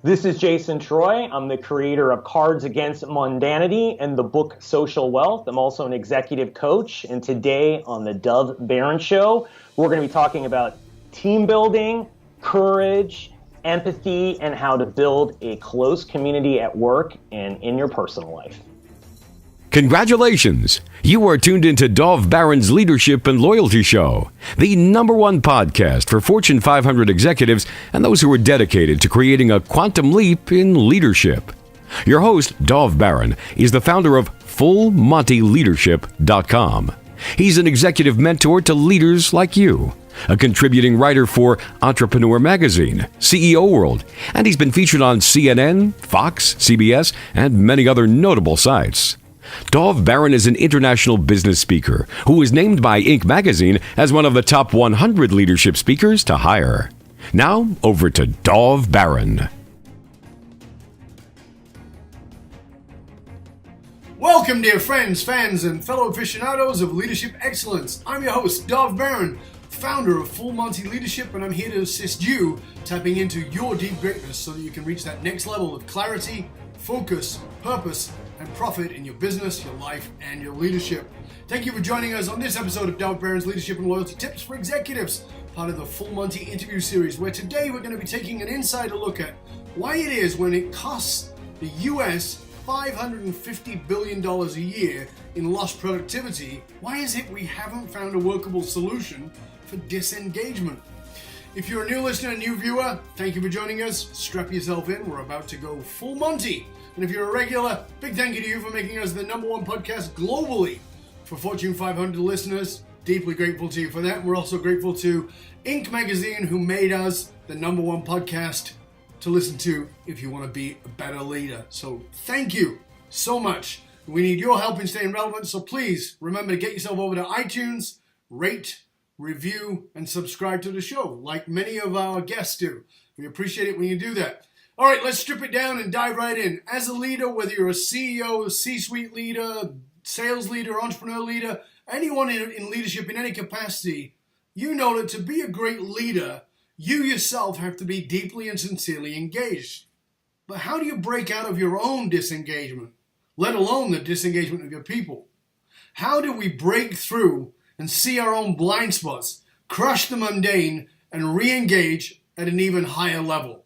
This is Jason Treu. I'm the creator of Cards Against Mundanity and the book Social Wealth. I'm also an executive coach. And today on the Dov Baron Show, we're going to be talking about team building, courage, empathy, and how to build a close community at work and in your personal life. Congratulations! You are tuned into Dov Baron's Leadership and Loyalty Show, the #1 podcast for Fortune 500 executives and those who are dedicated to creating a quantum leap in leadership. Your host, Dov Baron, is the founder of FullMontyLeadership.com. He's an executive mentor to leaders like you, a contributing writer for Entrepreneur Magazine, CEO World, and he's been featured on CNN, Fox, CBS, and many other notable sites. Dov Baron is an international business speaker who was named by Inc. magazine as one of the top 100 leadership speakers to hire. Now, over to Dov Baron. Welcome, dear friends, fans, and fellow aficionados of leadership excellence. I'm your host, Dov Baron, founder of Full Monty Leadership, and I'm here to assist you tapping into your deep greatness so that you can reach that next level of clarity, focus, purpose, and profit in your business, your life, and your leadership. Thank you for joining us on this episode of Dov Baron's Leadership and Loyalty Tips for Executives, part of the Full Monty interview series, where today we're going to be taking an insider look at why it is when it costs the US $550 billion a year in lost productivity, why is it we haven't found a workable solution for disengagement? If you're a new listener, a new viewer, thank you for joining us. Strap yourself in. We're about to go full Monty. And if you're a regular, big thank you to you for making us the #1 podcast globally for Fortune 500 listeners. Deeply grateful to you for that. And we're also grateful to Inc. magazine, who made us the #1 podcast to listen to if you want to be a better leader. So thank you so much. We need your help in staying relevant. So please remember to get yourself over to iTunes, rate, review, and subscribe to the show, like many of our guests do. We appreciate it when you do that. All right, let's strip it down and dive right in. As a leader, whether you're a CEO, a C-suite leader, sales leader, entrepreneur leader, anyone in leadership in any capacity, you know that to be a great leader, you yourself have to be deeply and sincerely engaged. But how do you break out of your own disengagement, let alone the disengagement of your people? How do we break through and see our own blind spots, crush the mundane, and re-engage at an even higher level?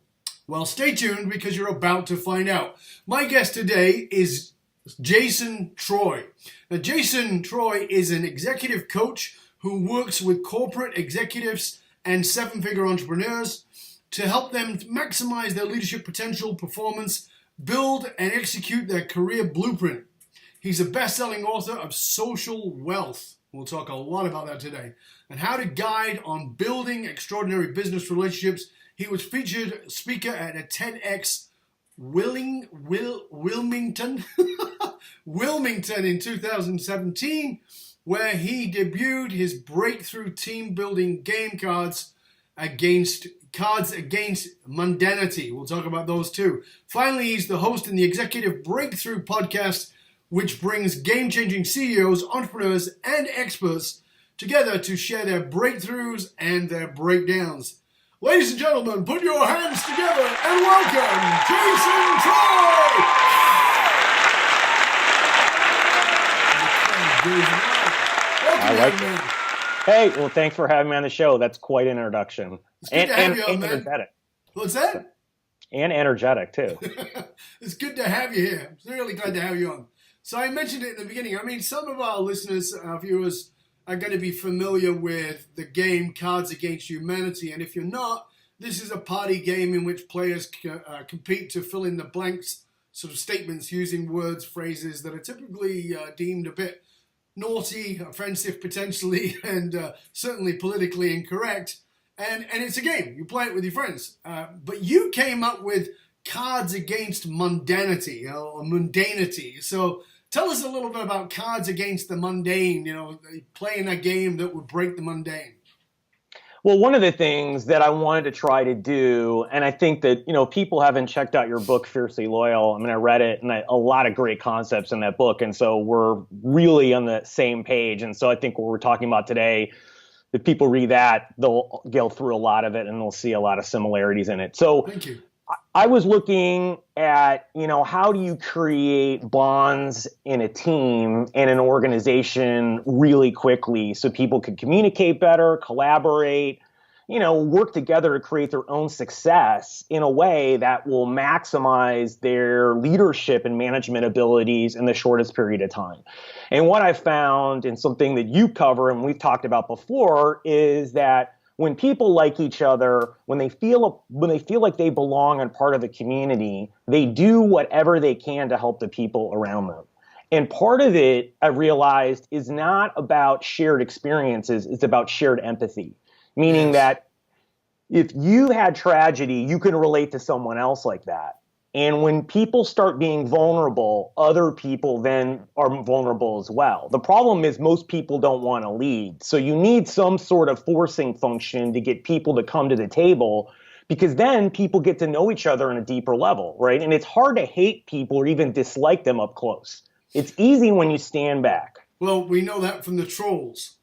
Well, stay tuned because you're about to find out. My guest today is Jason Treu. Now, Jason Treu is an executive coach who works with corporate executives and seven-figure entrepreneurs to help them maximize their leadership potential, performance, build and execute their career blueprint. He's a best-selling author of Social Wealth. We'll talk a lot about that today. And how to guide on building extraordinary business relationships. He was featured speaker at a TEDx Wilmington Wilmington in 2017, where he debuted his breakthrough team building game Cards Against Mundanity. We'll talk about those too. Finally, he's the host in the Executive Breakthrough podcast, which brings game-changing CEOs, entrepreneurs, and experts together to share their breakthroughs and their breakdowns. Ladies and gentlemen, put your hands together and welcome Jason Treu! I like it. Hey, well, thanks for having me on the show. That's quite an introduction. It's good to have you on, man. Energetic. What's that? And energetic, too. It's good to have you here. I'm really glad to have you on. So I mentioned it in the beginning. I mean, some of our listeners, our viewers, are going to be familiar with the game Cards Against Humanity. And if you're not, this is a party game in which players compete to fill in the blanks, sort of statements using words, phrases that are typically deemed a bit naughty, offensive potentially, and certainly politically incorrect. And it's a game. You play it with your friends. But you came up with Cards Against Mundanity, or Mundanity. So tell us a little bit about Cards Against the Mundane, playing a game that would break the mundane. Well, one of the things that I wanted to try to do, and I think that, people haven't checked out your book, Fiercely Loyal. I mean, I read it, and a lot of great concepts in that book. And so we're really on the same page. And so I think what we're talking about today, if people read that, they'll go through a lot of it and they'll see a lot of similarities in it. So thank you. I was looking at, how do you create bonds in a team and an organization really quickly so people can communicate better, collaborate, work together to create their own success in a way that will maximize their leadership and management abilities in the shortest period of time. And what I found, and something that you cover and we've talked about before, is that when people like each other, when they feel like they belong and part of a community, they do whatever they can to help the people around them. And part of it, I realized, is not about shared experiences, it's about shared empathy. Meaning that if you had tragedy, you can relate to someone else like that. And when people start being vulnerable, other people then are vulnerable as well. The problem is most people don't want to lead. So you need some sort of forcing function to get people to come to the table, because then people get to know each other on a deeper level, right? And it's hard to hate people or even dislike them up close. It's easy when you stand back. Well, we know that from the trolls.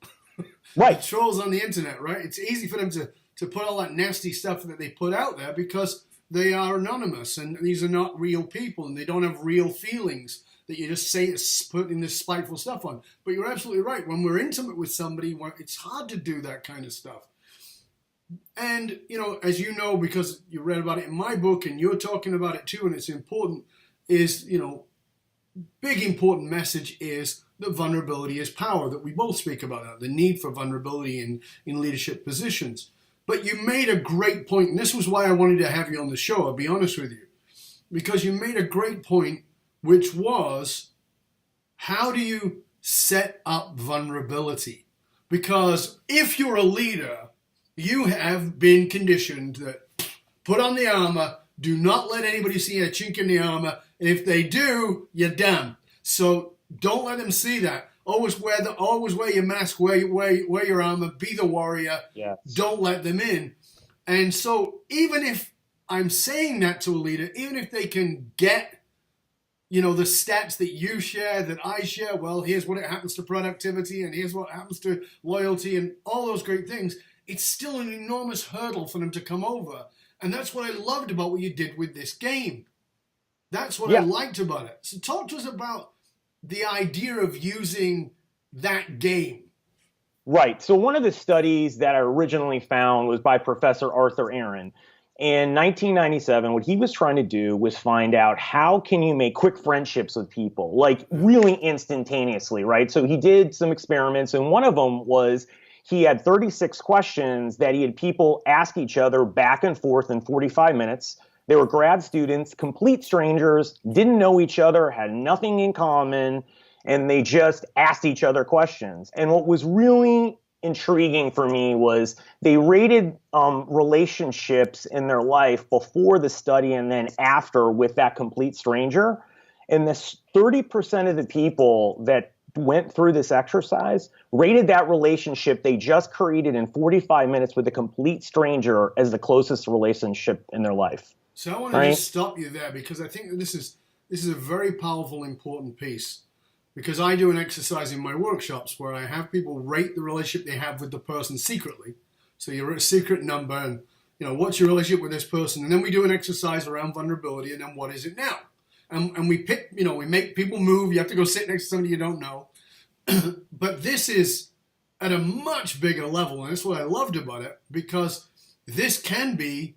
Right. The trolls on the internet, right? It's easy for them to put all that nasty stuff that they put out there because they are anonymous, and these are not real people, and they don't have real feelings that you just say putting this spiteful stuff on. But you're absolutely right. When we're intimate with somebody, it's hard to do that kind of stuff. And, as you know, because you read about it in my book, and you're talking about it too, and it's important, is, big important message is that vulnerability is power, that we both speak about that, the need for vulnerability in leadership positions. But you made a great point, and this was why I wanted to have you on the show, I'll be honest with you. Because you made a great point, which was, how do you set up vulnerability? Because if you're a leader, you have been conditioned that put on the armor, do not let anybody see a chink in the armor, and if they do, you're done. So don't let them see that. Always wear your mask, wear your armor, be the warrior. Yes. Don't let them in. And so even if I'm saying that to a leader, even if they can get, the stats that you share, that I share, well, here's what it happens to productivity, and here's what happens to loyalty, and all those great things, it's still an enormous hurdle for them to come over. And that's what I loved about what you did with this game. That's what I liked about it. So talk to us about the idea of using that game. Right. So one of the studies that I originally found was by Professor Arthur Aaron. In 1997, what he was trying to do was find out how can you make quick friendships with people, like really instantaneously, right? So he did some experiments, and one of them was he had 36 questions that he had people ask each other back and forth in 45 minutes. They were grad students, complete strangers, didn't know each other, had nothing in common, and they just asked each other questions. And what was really intriguing for me was they rated relationships in their life before the study and then after with that complete stranger. And this 30% of the people that went through this exercise rated that relationship they just created in 45 minutes with a complete stranger as the closest relationship in their life. So I want to just stop you there, because I think that this is a very powerful, important piece. Because I do an exercise in my workshops where I have people rate the relationship they have with the person secretly. So you're a secret number, and what's your relationship with this person? And then we do an exercise around vulnerability, and then what is it now? And we pick, we make people move. You have to go sit next to somebody you don't know. But this is at a much bigger level, and that's what I loved about it, because this can be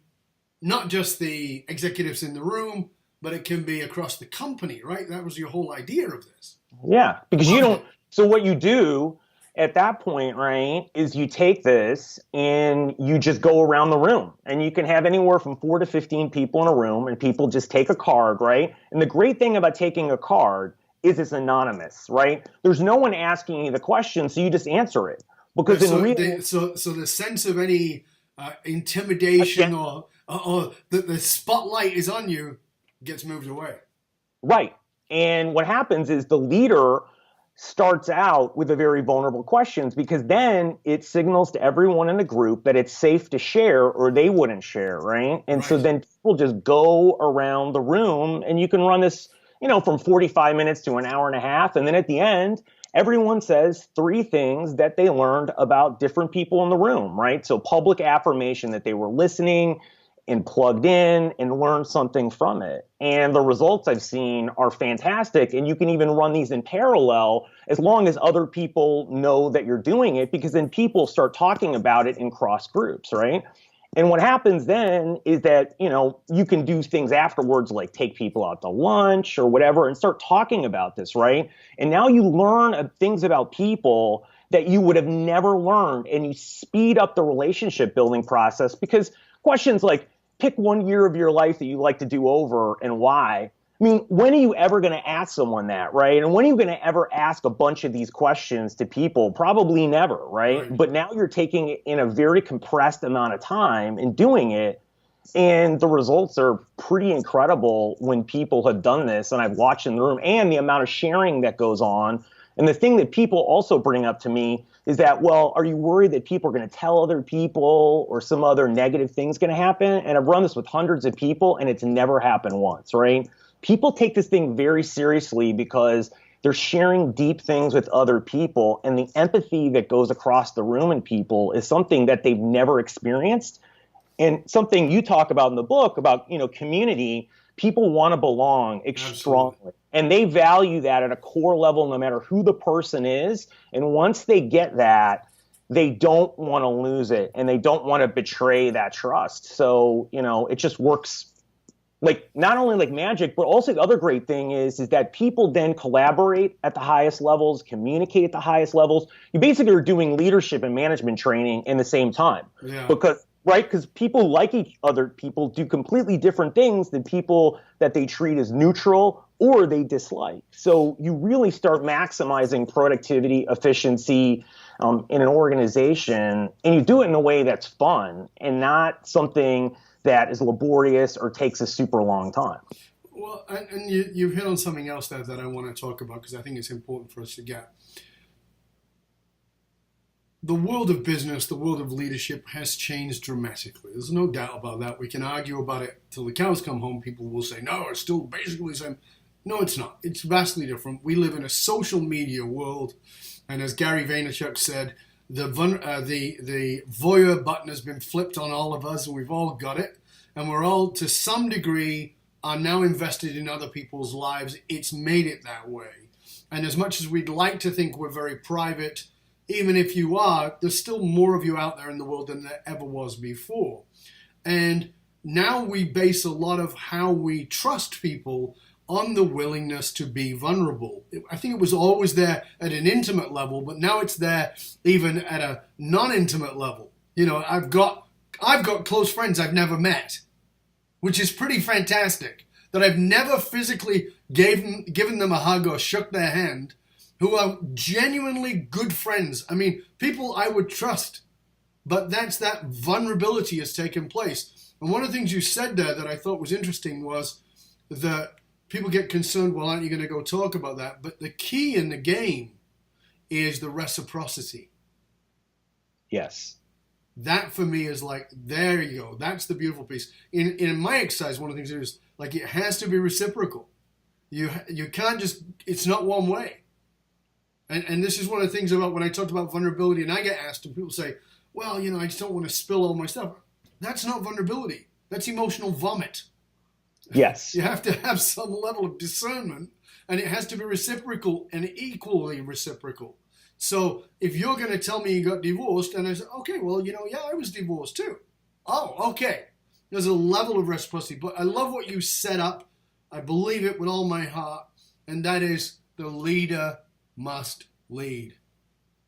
not just the executives in the room, but it can be across the company, right? That was your whole idea of this. Yeah, because so what you do at that point, right, is you take this and you just go around the room, and you can have anywhere from 4 to 15 people in a room, and people just take a card, right? And the great thing about taking a card is it's anonymous, right? There's no one asking you the question, so you just answer it. Because so the sense of any intimidation or the spotlight is on you gets moved away. Right. And what happens is the leader starts out with a very vulnerable questions, because then it signals to everyone in the group that it's safe to share or they wouldn't share, right? And so then people just go around the room, and you can run this, from 45 minutes to an hour and a half. And then at the end, everyone says 3 things that they learned about different people in the room, right? So public affirmation that they were listening and plugged in and learned something from it. And the results I've seen are fantastic. And you can even run these in parallel as long as other people know that you're doing it, because then people start talking about it in cross groups, right? And what happens then is that, you can do things afterwards, like take people out to lunch or whatever and start talking about this, right? And now you learn things about people that you would have never learned, and you speed up the relationship building process, because questions like, pick one year of your life that you like to do over and why. I mean, when are you ever going to ask someone that, right? And when are you going to ever ask a bunch of these questions to people? Probably never, right? But now you're taking it in a very compressed amount of time and doing it. And the results are pretty incredible when people have done this. And I've watched in the room, and the amount of sharing that goes on. And the thing that people also bring up to me is that, well, are you worried that people are going to tell other people or some other negative thing's going to happen? And I've run this with hundreds of people, and it's never happened once, right? People take this thing very seriously because they're sharing deep things with other people, and the empathy that goes across the room in people is something that they've never experienced. And something you talk about in the book about, community, people want to belong strongly. Absolutely. And they value that at a core level, no matter who the person is. And once they get that, they don't want to lose it, and they don't want to betray that trust. So, it just works like not only like magic, but also the other great thing is that people then collaborate at the highest levels, communicate at the highest levels. You basically are doing leadership and management training in the same time. Yeah. Because people like each other, people do completely different things than people that they treat as neutral or they dislike. So you really start maximizing productivity, efficiency in an organization, and you do it in a way that's fun and not something that is laborious or takes a super long time. Well, and you've hit on something else there that I want to talk about, because I think it's important for us to get. The world of business, the world of leadership has changed dramatically. There's no doubt about that. We can argue about it till the cows come home. People will say, no, it's still basically the same. No, it's not. It's vastly different. We live in a social media world. And as Gary Vaynerchuk said, the voyeur button has been flipped on all of us, and we've all got it. And we're all, to some degree, are now invested in other people's lives. It's made it that way. And as much as we'd like to think we're very private, even if you are, there's still more of you out there in the world than there ever was before. And now we base a lot of how we trust people on the willingness to be vulnerable. I think it was always there at an intimate level, but now it's there even at a non-intimate level. I've got close friends I've never met, which is pretty fantastic, that I've never physically given them a hug or shook their hand, who are genuinely good friends. I mean, people I would trust, but that vulnerability has taken place. And one of the things you said there that I thought was interesting was that people get concerned, well, aren't you going to go talk about that? But the key in the game is the reciprocity. Yes. That for me is like, there you go. That's the beautiful piece. In my exercise, one of the things is like, it has to be reciprocal. You can't just, it's not one way. And this is one of the things about when I talked about vulnerability, and I get asked, and people say, well, I just don't want to spill all my stuff. That's not vulnerability. That's emotional vomit. Yes. You have to have some level of discernment, and it has to be reciprocal and equally reciprocal. So if you're going to tell me you got divorced, and I say, okay, well, yeah, I was divorced too. Oh, okay. There's a level of reciprocity. But I love what you set up. I believe it with all my heart, and that is the leader must lead.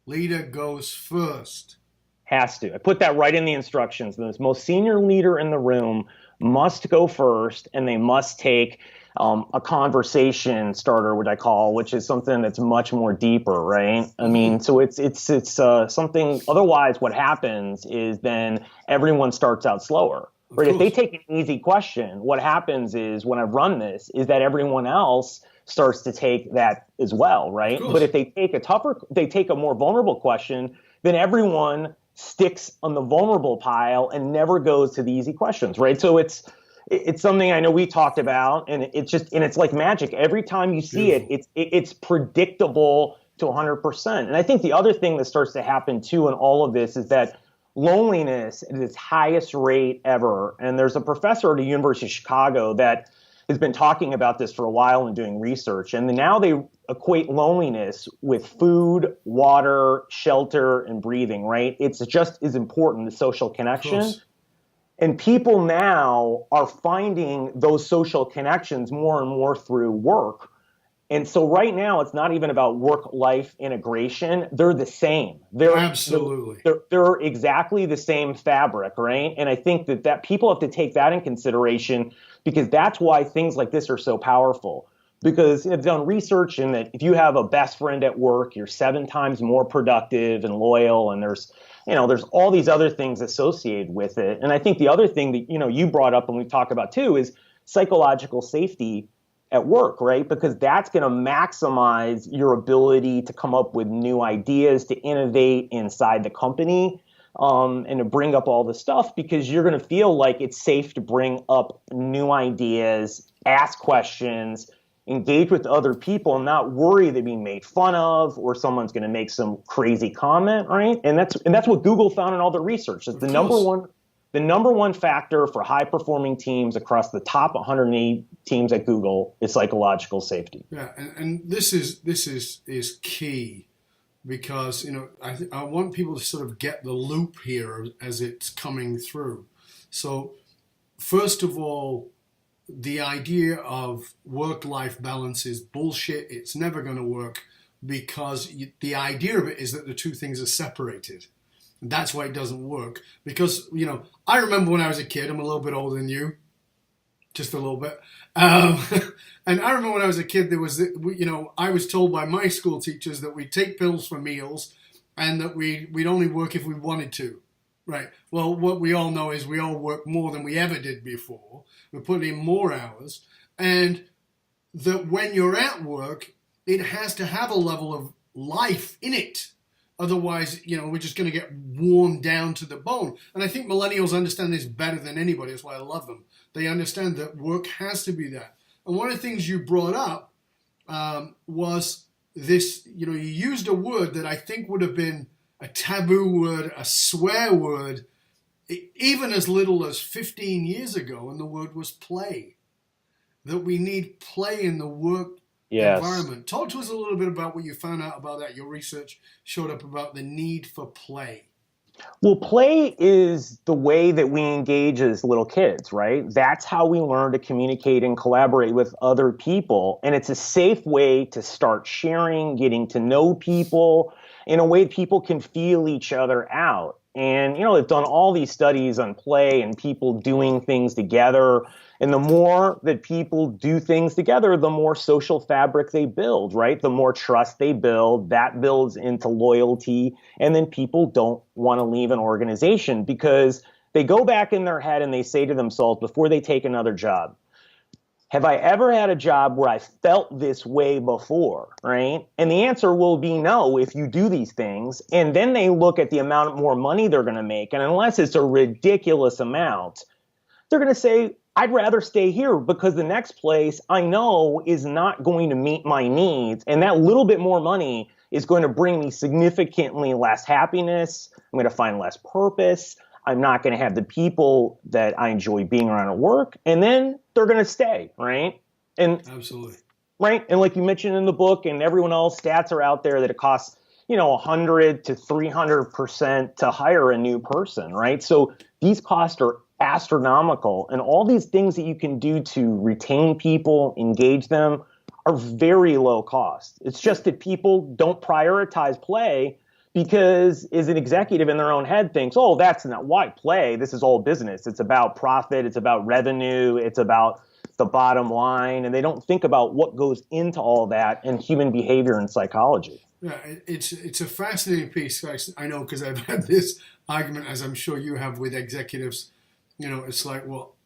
Leader goes first. Has to. I put that right in the instructions. The most senior leader in the room must go first, and they must take a conversation starter, which is something that's much more deeper, right? I mean, so it's something. Otherwise, what happens is then everyone starts out slower. Right? If they take an easy question, what happens is when I run this is that everyone else starts to take that as well, right? But if they take a more vulnerable question, then everyone sticks on the vulnerable pile and never goes to the easy questions, right? So it's something I know we talked about, and it's like magic. Every time you see it's predictable to 100%. And I think the other thing that starts to happen too in all of this is that loneliness at its highest rate ever. And there's a professor at the University of Chicago that has been talking about this for a while and doing research. And now they equate loneliness with food, water, shelter, and breathing, right? It's just as important as social connection. And people now are finding those social connections more and more through work. And so right now, it's not even about work-life integration. They're the same. Absolutely. They're exactly the same fabric, right? And I think that people have to take that in consideration, because that's why things like this are so powerful. Because I've done research in that if you have a best friend at work, you're 7 times more productive and loyal, and there's all these other things associated with it. And I think the other thing that, you brought up and we talk about too is psychological safety at work, right? Because that's going to maximize your ability to come up with new ideas, to innovate inside the company, and to bring up all the stuff, because you're going to feel like it's safe to bring up new ideas, ask questions, engage with other people, and not worry they're being made fun of or someone's going to make some crazy comment, right? And that's what Google found in all the research. It's the number one factor for high performing teams across the top 180 teams at Google is psychological safety. Yeah, and this is key, because I want people to sort of get the loop here as it's coming through. So first of all, the idea of work-life balance is bullshit. It's never going to work, because the idea of it is that the two things are separated. And that's why it doesn't work. Because, I remember when I was a kid, I'm a little bit older than you, just a little bit. And I remember when I was a kid, I was told by my school teachers that we'd take pills for meals and that we'd only work if we wanted to. Right. Well, what we all know is we all work more than we ever did before. We're putting in more hours. And that when you're at work, it has to have a level of life in it. Otherwise, we're just going to get worn down to the bone. And I think millennials understand this better than anybody. That's why I love them. They understand that work has to be that. And one of the things you brought up was this, you used a word that I think would have been a taboo word, a swear word, even as little as 15 years ago, and the word was play. That we need play in the work environment. Talk to us a little bit about what you found out about that. Your research showed up about the need for play. Well, play is the way that we engage as little kids, right? That's how we learn to communicate and collaborate with other people. And it's a safe way to start sharing, getting to know people in a way people can feel each other out. And, they've done all these studies on play and people doing things together. And the more that people do things together, the more social fabric they build, right? The more trust they build, that builds into loyalty. And then people don't want to leave an organization because they go back in their head and they say to themselves before they take another job, have I ever had a job where I felt this way before, right? And the answer will be no if you do these things. And then they look at the amount more money they're going to make. And unless it's a ridiculous amount, they're going to say, I'd rather stay here because the next place I know is not going to meet my needs. And that little bit more money is going to bring me significantly less happiness. I'm going to find less purpose. I'm not going to have the people that I enjoy being around at work. And then they're going to stay, right? And absolutely. Right. And like you mentioned in the book and everyone else, stats are out there that it costs, 100 to 300% to hire a new person, right? So these costs are astronomical, and all these things that you can do to retain people, engage them, are very low cost. It's just that people don't prioritize play because as an executive in their own head thinks, oh, that's not why play. This is all business. It's about profit. It's about revenue. It's about the bottom line. And they don't think about what goes into all that in human behavior and psychology. Yeah, it's a fascinating piece, guys. I know because I've had this argument, as I'm sure you have, with executives. It's like, well,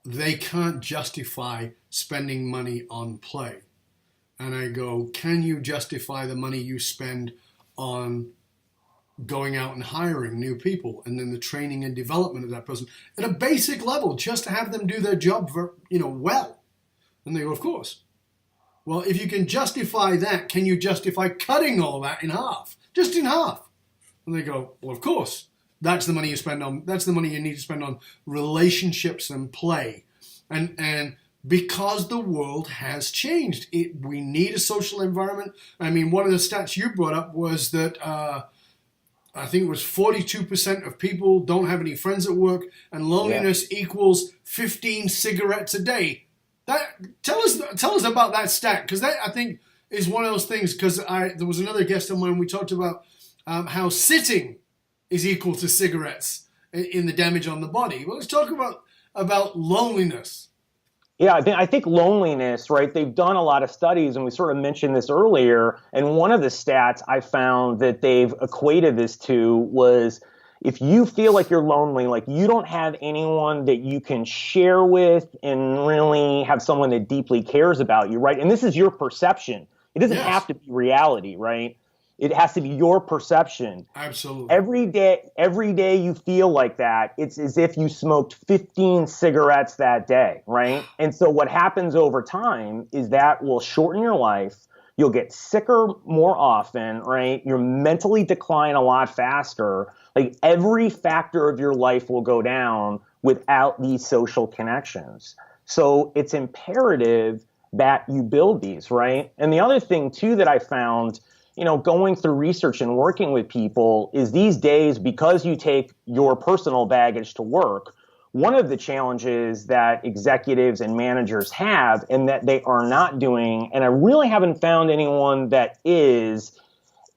they can't justify spending money on play. And I go, can you justify the money you spend on going out and hiring new people and then the training and development of that person at a basic level, just to have them do their job well? And they go, of course. Well, if you can justify that, can you justify cutting all that in half? Just in half. And they go, well, of course. That's the money you spend on. That's the money you need to spend on relationships and play, and because the world has changed, we need a social environment. I mean, one of the stats you brought up was that I think it was 42% of people don't have any friends at work, and loneliness equals 15 cigarettes a day. Tell us about that stat, because that, I think, is one of those things. Because there was another guest of mine, we talked about how sitting is equal to cigarettes in the damage on the body. Well, let's talk about loneliness. Yeah, I think loneliness, right? They've done a lot of studies, and we sort of mentioned this earlier. And one of the stats I found that they've equated this to was, if you feel like you're lonely, like you don't have anyone that you can share with and really have someone that deeply cares about you, right? And this is your perception. It doesn't have to be reality, right? It has to be your perception. Absolutely. Every day you feel like that, it's as if you smoked 15 cigarettes that day, right? And so what happens over time is that will shorten your life. You'll get sicker more often, right? You'll mentally decline a lot faster. Like every factor of your life will go down without these social connections. So it's imperative that you build these, right? And the other thing too that I found, going through research and working with people, is these days, because you take your personal baggage to work, one of the challenges that executives and managers have, and that they are not doing, and I really haven't found anyone that is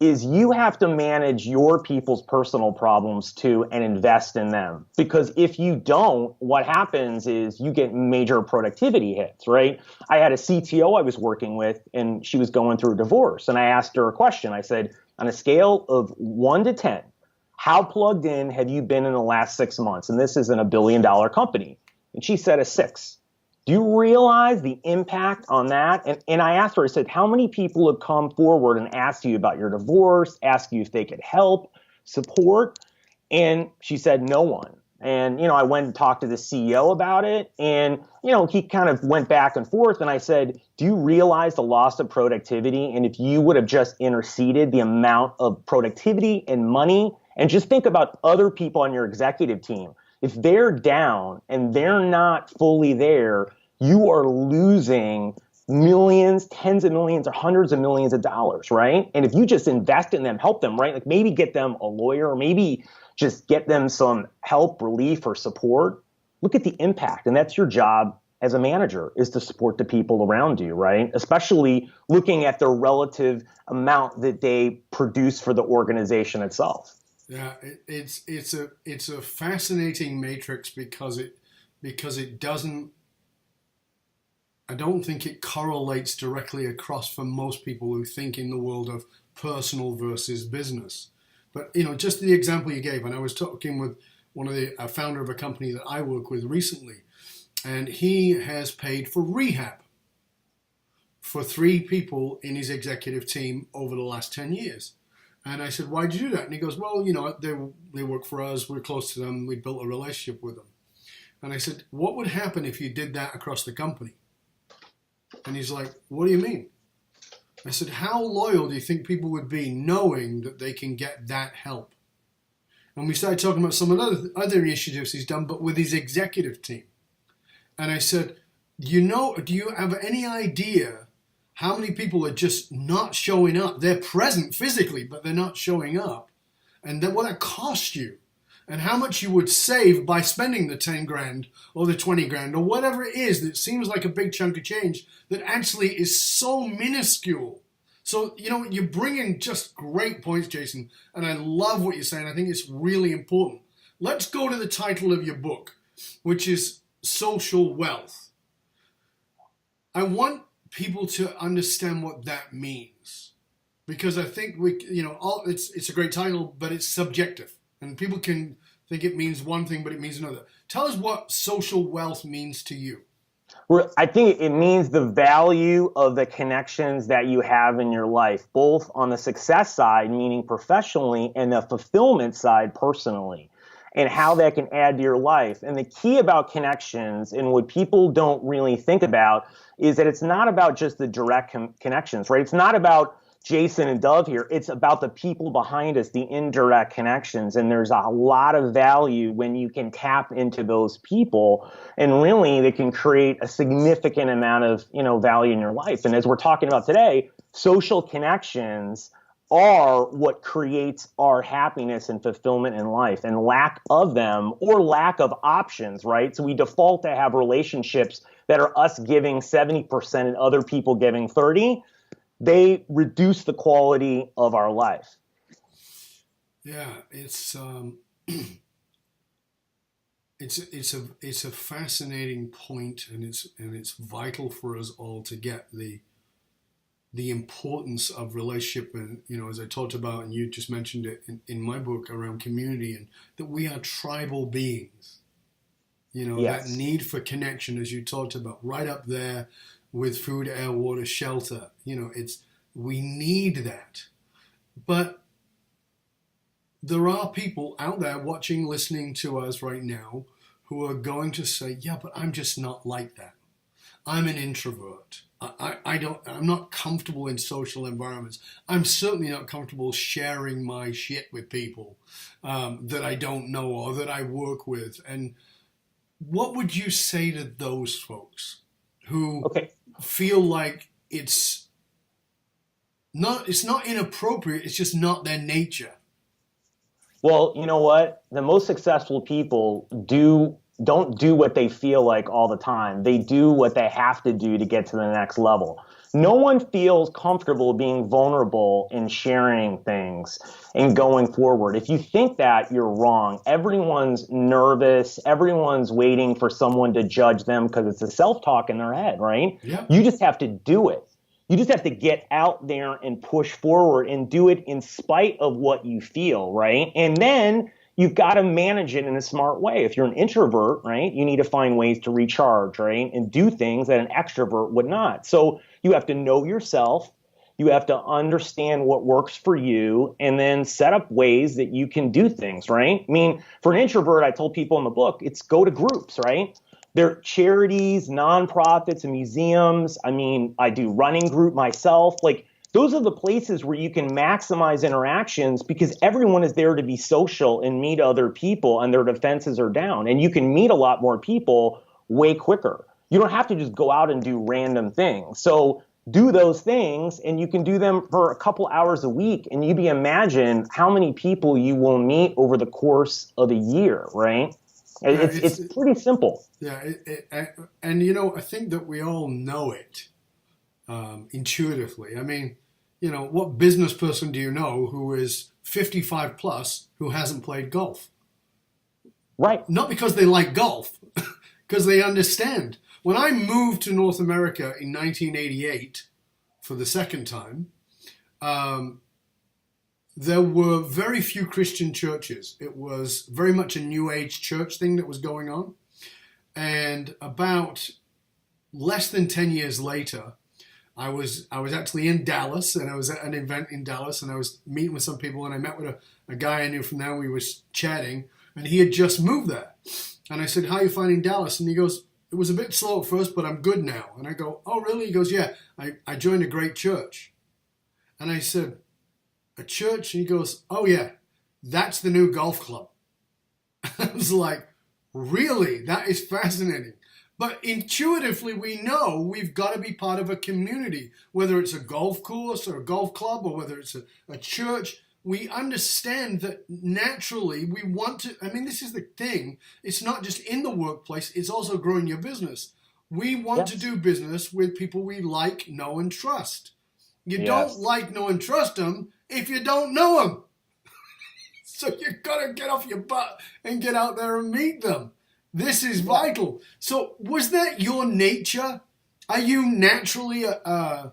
you have to manage your people's personal problems too and invest in them. Because if you don't, what happens is you get major productivity hits, right? I had a CTO I was working with, and she was going through a divorce. And I asked her a question. I said, on a scale of 1 to 10, how plugged in have you been in the last 6 months? And this isn't $1 billion company. And she said a 6. Do you realize the impact on that? And I asked her, I said, how many people have come forward and asked you about your divorce, asked you if they could help, support? And she said, no one. And, I went and talked to the CEO about it. And, he kind of went back and forth. And I said, do you realize the loss of productivity? And if you would have just interceded the amount of productivity and money, and just think about other people on your executive team. If they're down and they're not fully there, you are losing millions, tens of millions, or hundreds of millions of dollars, right? And if you just invest in them, help them, right? Like maybe get them a lawyer, or maybe just get them some help, relief, or support. Look at the impact. And that's your job as a manager, is to support the people around you, right? Especially looking at the relative amount that they produce for the organization itself. Yeah, it's a fascinating matrix because it doesn't. I don't think it correlates directly across for most people who think in the world of personal versus business. But just the example you gave, and I was talking with a founder of a company that I work with recently, and he has paid for rehab for 3 people in his executive team over the last 10 years. And I said, why'd you do that? And he goes, well, they work for us. We're close to them. We built a relationship with them. And I said, what would happen if you did that across the company? And he's like, what do you mean? I said, how loyal do you think people would be knowing that they can get that help? And we started talking about some of the other initiatives he's done, but with his executive team. And I said, do you have any idea how many people are just not showing up? They're present physically, but they're not showing up. And then what that costs you, and how much you would save by spending the 10 grand or the 20 grand or whatever it is that seems like a big chunk of change that actually is so minuscule. So, you're bringing just great points, Jason, and I love what you're saying. I think it's really important. Let's go to the title of your book, which is Social Wealth. I want people to understand what that means, because I think it's a great title, but it's subjective, and people can think it means one thing, but it means another. Tell us what social wealth means to you. Well, I think it means the value of the connections that you have in your life, both on the success side, meaning professionally, and the fulfillment side, personally, and how that can add to your life. And the key about connections, and what people don't really think about, is that it's not about just the direct connections, right? It's not about Jason and Dove here, it's about the people behind us, the indirect connections. And there's a lot of value when you can tap into those people, and really they can create a significant amount of, value in your life. And as we're talking about today, social connections are what creates our happiness and fulfillment in life, and lack of them or lack of options, right? So we default to have relationships that are us giving 70% and other people giving 30%. They reduce the quality of our life. Yeah, it's it's a fascinating point, and it's vital for us all to get the importance of relationship. And as I talked about, and you just mentioned it in my book around community, and that we are tribal beings. Yes. That need for connection, as you talked about, right up there with food, air, water, shelter. We need that. But there are people out there watching, listening to us right now who are going to say, yeah, but I'm just not like that. I'm an introvert. I'm not comfortable in social environments. I'm certainly not comfortable sharing my shit with people that I don't know or that I work with. And what would you say to those folks who feel like it's not inappropriate, it's just not their nature? Well, you know what? The most successful people don't do what they feel like all the time. They do what they have to do to get to the next level. No one feels comfortable being vulnerable and sharing things and going forward. If you think that, you're wrong. Everyone's nervous. Everyone's waiting for someone to judge them because it's a self-talk in their head, right? Yeah. You just have to do it. You just have to get out there and push forward and do it in spite of what you feel, right? And then you've got to manage it in a smart way. If you're an introvert, right, you need to find ways to recharge, right, and do things that an extrovert would not. So you have to know yourself. You have to understand what works for you, and then set up ways that you can do things, right? I mean, for an introvert, I told people in the book, it's go to groups, right? There are charities, nonprofits, and museums. I mean, I do running group myself. Like, those are the places where you can maximize interactions, because everyone is there to be social and meet other people, and their defenses are down. And you can meet a lot more people way quicker. You don't have to just go out and do random things. So do those things, and you can do them for a couple hours a week, and you'd be imagine how many people you will meet over the course of a year, right? It's pretty simple. Yeah, and I think that we all know it intuitively. I mean, what business person do you know who is 55 plus who hasn't played golf? Right. Not because they like golf, because they understand. When I moved to North America in 1988 for the second time, there were very few Christian churches. It was very much a New Age church thing that was going on. And about less than 10 years later, I was actually in Dallas, and I was at an event in Dallas, and I was meeting with some people, and I met with a guy I knew from there. We was chatting, and he had just moved there. And I said, how are you finding Dallas? And he goes, it was a bit slow at first, but I'm good now. And I go, oh, really? He goes, yeah, I joined a great church. And I said, a church? And he goes, oh, yeah, that's the new golf club. I was like, really? That is fascinating. But intuitively, we know we've got to be part of a community, whether it's a golf course or a golf club, or whether it's a church. We understand that naturally we want to, I mean, this is the thing. It's not just in the workplace, it's also growing your business. We want to do business with people we like, know, and trust. You don't like, know, and trust them if you don't know them. So you've got to get off your butt and get out there and meet them. This is vital. So was that your nature? Are you naturally a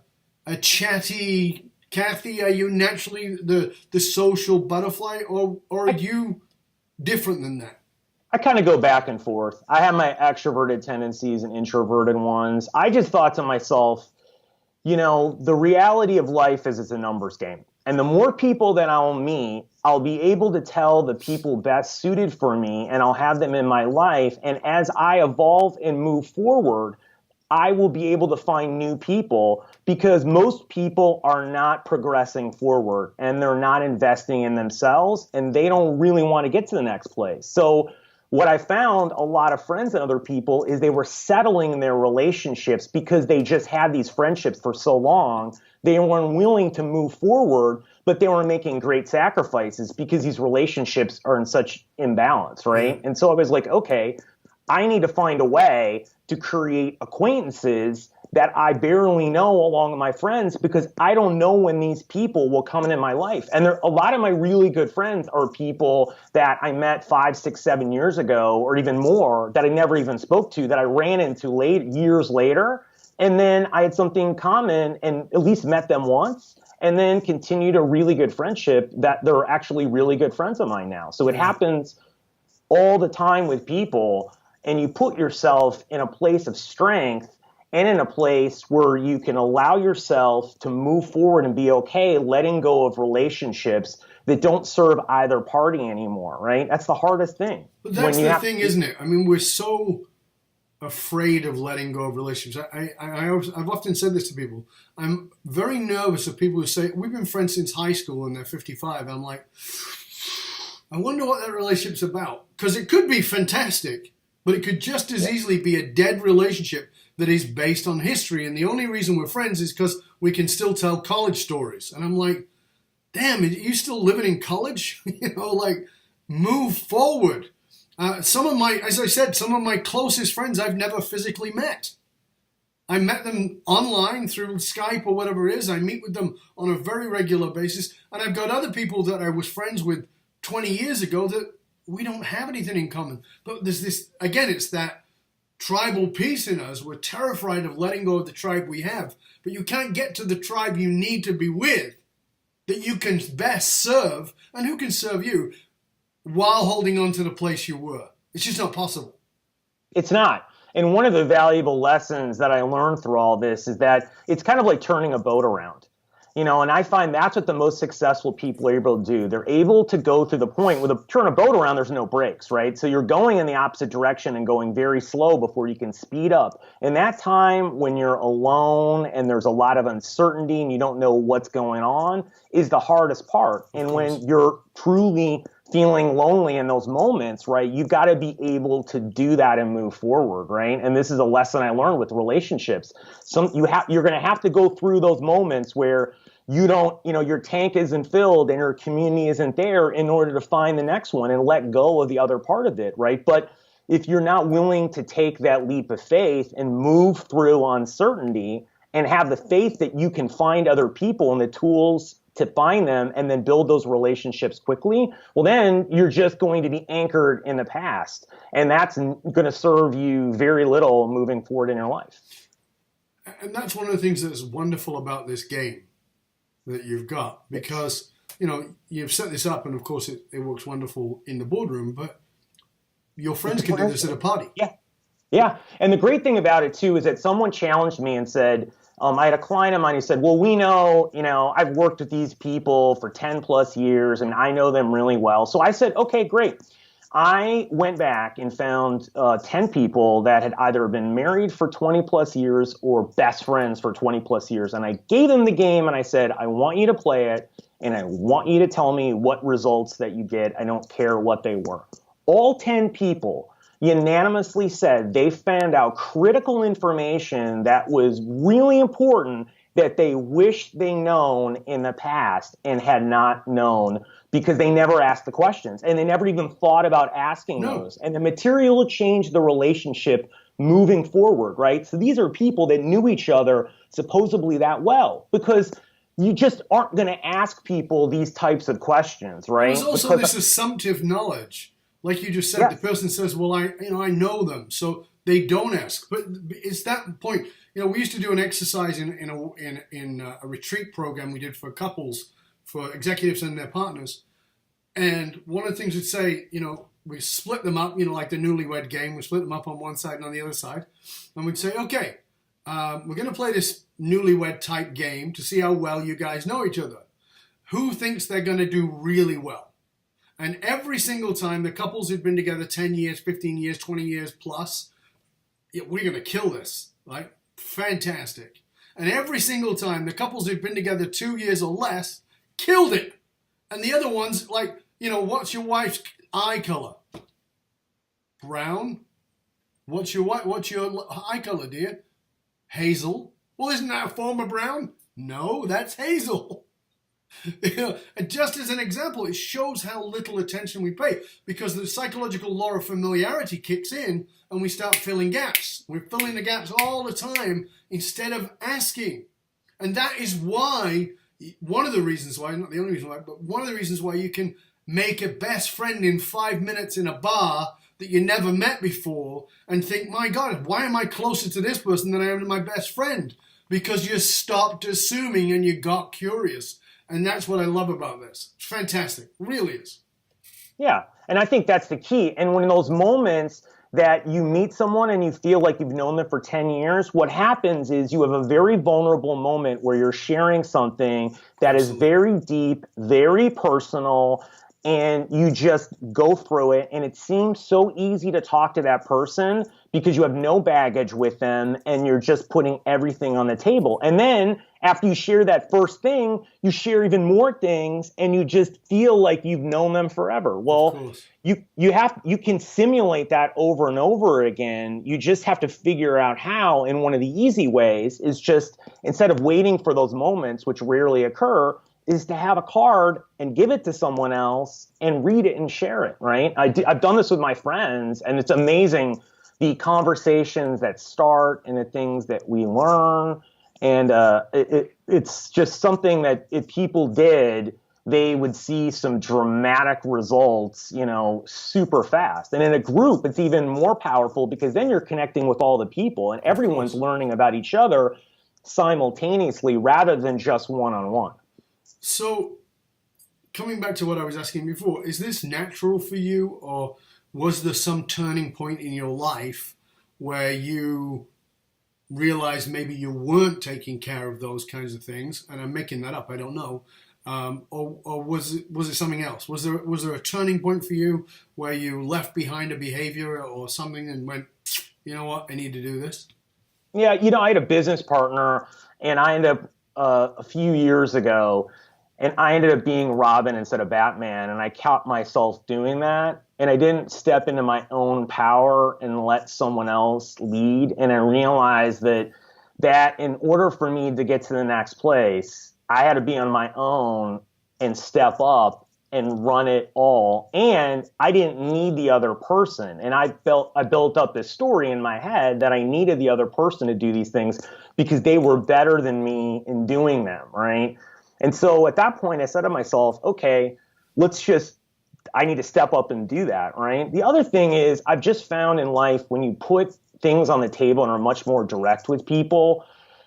chatty Kathy? Are you naturally the social butterfly, or are you different than that? I kind of go back and forth. I have my extroverted tendencies and introverted ones. I just thought to myself, the reality of life is it's a numbers game. And the more people that I'll meet, I'll be able to tell the people best suited for me, and I'll have them in my life. And as I evolve and move forward, I will be able to find new people, because most people are not progressing forward and they're not investing in themselves, and they don't really want to get to the next place. So what I found, a lot of friends and other people, is they were settling in their relationships because they just had these friendships for so long. They weren't willing to move forward, but they were making great sacrifices because these relationships are in such imbalance, right? And so I was like, okay, I need to find a way to create acquaintances that I barely know along with my friends, because I don't know when these people will come into my life. And a lot of my really good friends are people that I met 5, 6, 7 years ago, or even more, that I never even spoke to, that I ran into years later. And then I had something in common and at least met them once, and then continued a really good friendship that they're actually really good friends of mine now. So it happens all the time with people, and you put yourself in a place of strength and in a place where you can allow yourself to move forward and be okay letting go of relationships that don't serve either party anymore, right? That's the hardest thing. But that's the thing, isn't it? I mean, we're so afraid of letting go of relationships. I've often said this to people. I'm very nervous of people who say, we've been friends since high school and they're 55. I'm like, I wonder what that relationship's about. Because it could be fantastic, but it could just as easily be a dead relationship that is based on history. And the only reason we're friends is because we can still tell college stories. And I'm like, damn, are you still living in college? Like, move forward. Some of my closest friends I've never physically met. I met them online through Skype or whatever it is. I meet with them on a very regular basis. And I've got other people that I was friends with 20 years ago that we don't have anything in common. But there's this, again, it's that tribal piece in us. We're terrified of letting go of the tribe we have. But you can't get to the tribe you need to be with, that you can best serve, and who can serve you, while holding on to the place you were. It's just not possible. It's not. And one of the valuable lessons that I learned through all this is that it's kind of like turning a boat around. And I find that's what the most successful people are able to do. They're able to go through the point where turn a boat around, there's no brakes, right? So you're going in the opposite direction and going very slow before you can speed up. And that time when you're alone and there's a lot of uncertainty and you don't know what's going on is the hardest part. And when you're truly feeling lonely in those moments, right, you've got to be able to do that and move forward, right? And this is a lesson I learned with relationships. You're going to have to go through those moments where you don't, your tank isn't filled and your community isn't there in order to find the next one and let go of the other part of it, right? But if you're not willing to take that leap of faith and move through uncertainty and have the faith that you can find other people and the tools to find them and then build those relationships quickly, well, then you're just going to be anchored in the past. And that's going to serve you very little moving forward in your life. And that's one of the things that's wonderful about this game that you've got, because, you've set this up, and of course it works wonderful in the boardroom, but your friends can do this at a party. Yeah. And the great thing about it too is that someone challenged me and said, I had a client of mine who said, well, we know, I've worked with these people for 10 plus years and I know them really well. So I said, okay, great. I went back and found 10 people that had either been married for 20 plus years or best friends for 20 plus years. And I gave them the game and I said, I want you to play it and I want you to tell me what results that you get. I don't care what they were. All 10 people unanimously said they found out critical information that was really important that they wished they known in the past and had not known because they never asked the questions and they never even thought about asking those. And the material changed the relationship moving forward, right? So these are people that knew each other supposedly that well, because you just aren't going to ask people these types of questions, right? There's also this assumptive knowledge. Like you just said, the person says, well, I know them, so they don't ask. But it's that point. We used to do an exercise in a retreat program we did for couples, for executives and their partners. And one of the things we'd say, we split them up, like the newlywed game. We split them up on one side and on the other side. And we'd say, okay, we're going to play this newlywed type game to see how well you guys know each other. Who thinks they're going to do really well? And every single time the couples who'd been together 10 years, 15 years, 20 years plus, we're going to kill this. right? Fantastic. And every single time, the couples who've been together 2 years or less killed it. And the other ones, like, what's your wife's eye color? Brown. What's your eye color, dear? Hazel. Well, isn't that a form of brown? No, that's hazel. And just as an example, it shows how little attention we pay, because the psychological law of familiarity kicks in and we start filling gaps. We're filling the gaps all the time instead of asking. And that is why, one of the reasons why, not the only reason why, but one of the reasons why you can make a best friend in 5 minutes in a bar that you never met before and think, my God, why am I closer to this person than I am to my best friend? Because you stopped assuming and you got curious. And that's what I love about this. It's fantastic. It really is. Yeah. And I think that's the key. And when in those moments that you meet someone and you feel like you've known them for 10 years, what happens is you have a very vulnerable moment where you're sharing something that is very deep, very personal, and you just go through it. And it seems so easy to talk to that person because you have no baggage with them and you're just putting everything on the table. And then after you share that first thing, you share even more things and you just feel like you've known them forever. Well, you can simulate that over and over again. You just have to figure out how. And one of the easy ways is just, instead of waiting for those moments, which rarely occur, is to have a card and give it to someone else and read it and share it, right? I've done this with my friends, and it's amazing the conversations that start and the things that we learn. And it's just something that if people did, they would see some dramatic results, super fast. And in a group, it's even more powerful because then you're connecting with all the people and everyone's learning about each other simultaneously rather than just one-on-one. So, coming back to what I was asking before, is this natural for you, or was there some turning point in your life where you realized maybe you weren't taking care of those kinds of things? And I'm making that up, I don't know. Or was it something else? Was there a turning point for you where you left behind a behavior or something and went, you know what, I need to do this? Yeah, I had a business partner, and I ended up a few years ago, and I ended up being Robin instead of Batman, and I caught myself doing that, and I didn't step into my own power and let someone else lead, and I realized that in order for me to get to the next place, I had to be on my own and step up and run it all, and I didn't need the other person, and I built up this story in my head that I needed the other person to do these things because they were better than me in doing them, right? And so at that point, I said to myself, okay, I need to step up and do that, right? The other thing is I've just found in life when you put things on the table and are much more direct with people,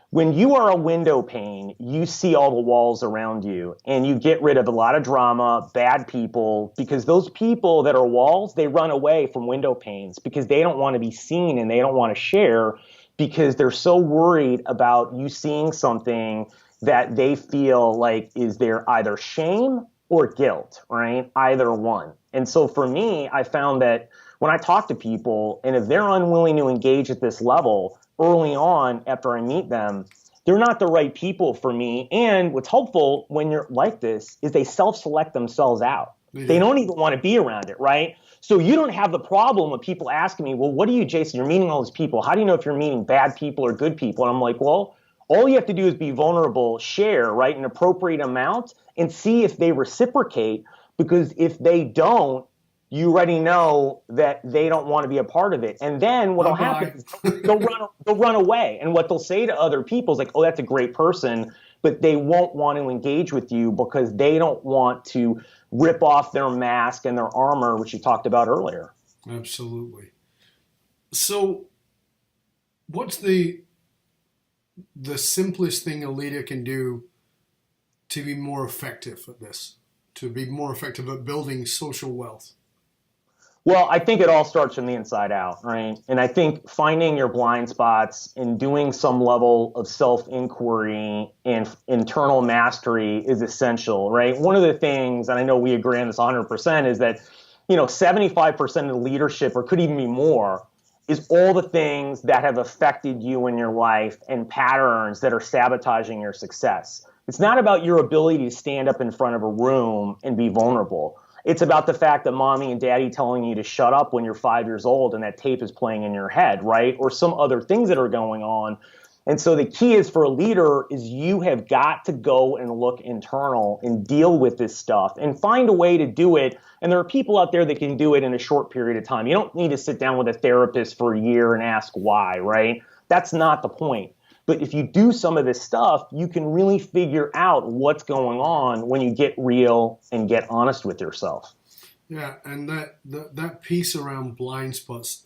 when you are a window pane, you see all the walls around you and you get rid of a lot of drama, bad people, because those people that are walls, they run away from window panes because they don't want to be seen and they don't want to share because they're so worried about you seeing something that they feel like is there either shame or guilt, right? Either one. And so for me, I found that when I talk to people, and if they're unwilling to engage at this level early on after I meet them, they're not the right people for me. And what's helpful when you're like this is they self-select themselves out. Yeah. They don't even want to be around it, right? So you don't have the problem of people asking me, well, what do you, Jason, you're meeting all these people. How do you know if you're meeting bad people or good people? And I'm like, well, all you have to do is be vulnerable, share, right, an appropriate amount, and see if they reciprocate. Because if they don't, you already know that they don't want to be a part of it. And then what will happen is they'll run away. And what they'll say to other people is like, oh, that's a great person, but they won't want to engage with you because they don't want to rip off their mask and their armor, which you talked about earlier. Absolutely. So what's the simplest thing a leader can do to be more effective at this, to be more effective at building social wealth? Well, I think it all starts from the inside out, right? And I think finding your blind spots and doing some level of self-inquiry and internal mastery is essential, right? One of the things, and I know we agree on this 100%, is that 75% of the leadership, or could even be more, is all the things that have affected you in your life and patterns that are sabotaging your success. It's not about your ability to stand up in front of a room and be vulnerable. It's about the fact that mommy and daddy telling you to shut up when you're 5 years old and that tape is playing in your head, right? Or some other things that are going on. And so the key is for a leader is you have got to go and look internal and deal with this stuff and find a way to do it. And there are people out there that can do it in a short period of time. You don't need to sit down with a therapist for a year and ask why, right? That's not the point. But if you do some of this stuff, you can really figure out what's going on when you get real and get honest with yourself. Yeah, and that piece around blind spots,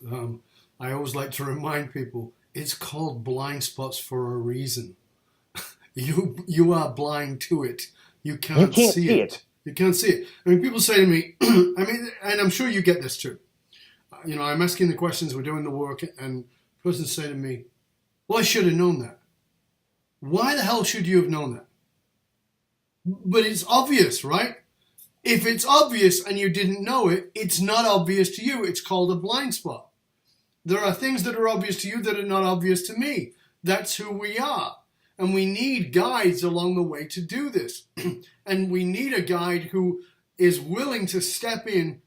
I always like to remind people, it's called blind spots for a reason. You are blind to it. You can't see it. You can't see it. I mean, people say to me, and I'm sure you get this too. I'm asking the questions, we're doing the work, and person say to me, well, I should have known that. Why the hell should you have known that? But it's obvious, right? If it's obvious and you didn't know it, it's not obvious to you. It's called a blind spot. There are things that are obvious to you that are not obvious to me. That's who we are. And we need guides along the way to do this. And we need a guide who is willing to step in,